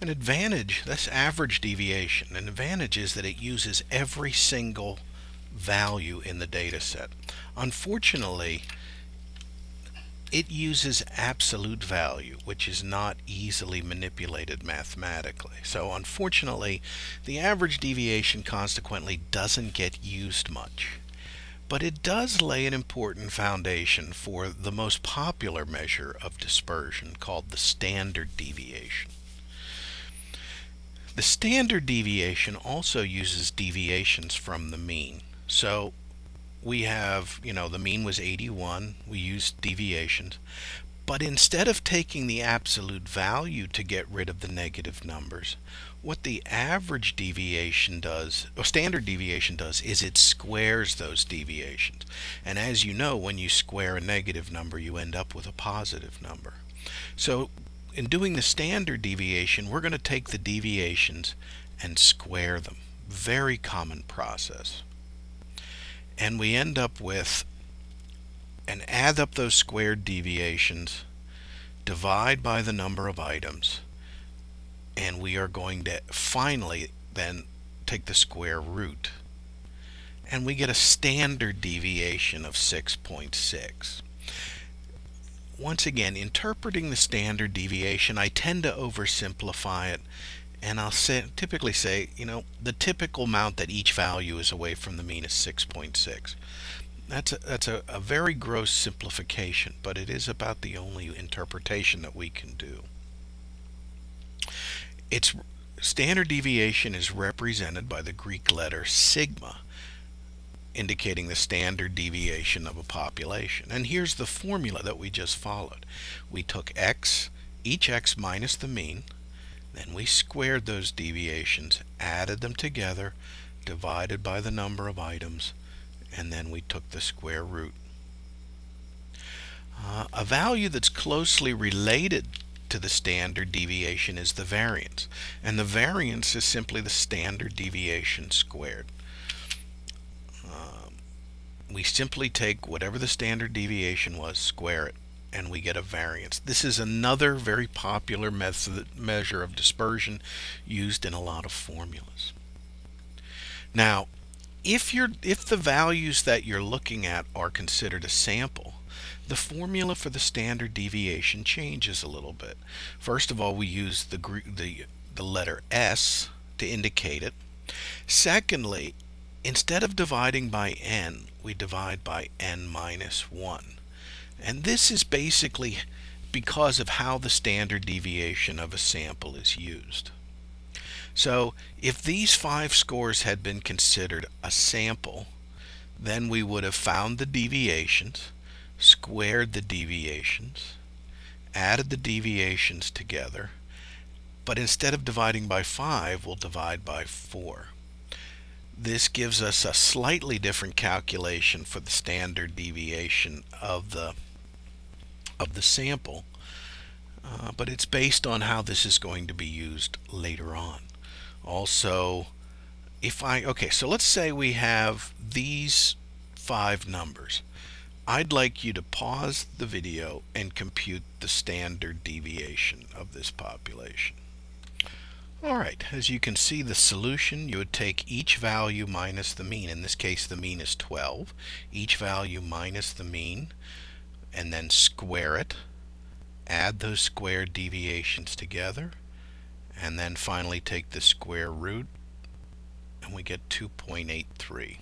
An advantage, that's average deviation. An advantage is that it uses every single value in the data set. Unfortunately, it uses absolute value, which is not easily manipulated mathematically. So unfortunately, the average deviation consequently doesn't get used much. But it does lay an important foundation for the most popular measure of dispersion, called the standard deviation. The standard deviation also uses deviations from the mean. So we have, the mean was 81, we used deviations, but instead of taking the absolute value to get rid of the negative numbers, what the average deviation does, or standard deviation does, is it squares those deviations. And as you know, when you square a negative number, you end up with a positive number. So in doing the standard deviation, we're going to take the deviations and square them. Very common process. And we end up with, and add up those squared deviations, divide by the number of items, and we are going to finally then take the square root, and we get a standard deviation of 6.6. Once again, interpreting the standard deviation, I tend to oversimplify it, and I'll typically say, the typical amount that each value is away from the mean is 6.6. That's a very gross simplification, but it is about the only interpretation that we can do. Its standard deviation is represented by the Greek letter sigma, indicating the standard deviation of a population. And here's the formula that we just followed. We took each x minus the mean, then we squared those deviations, added them together, divided by the number of items, and then we took the square root. A value that's closely related to the standard deviation is the variance, and the variance is simply the standard deviation squared. We simply take whatever the standard deviation was, square it, and we get a variance. This is another very popular measure of dispersion used in a lot of formulas. Now, if the values that you're looking at are considered a sample, the formula for the standard deviation changes a little bit. First of all, we use the letter S to indicate it. Secondly, instead of dividing by n, we divide by n minus 1. And this is basically because of how the standard deviation of a sample is used. So if these 5 scores had been considered a sample, then we would have found the deviations, squared the deviations, added the deviations together, but instead of dividing by 5, we'll divide by 4. This gives us a slightly different calculation for the standard deviation of the sample, but it's based on how this is going to be used later on. Also, so let's say we have these 5 numbers. I'd like you to pause the video and compute the standard deviation of this population. Alright, as you can see, the solution, you would take each value minus the mean. In this case, the mean is 12. Each value minus the mean, and then square it. Add those squared deviations together, and then finally take the square root, and we get 2.83.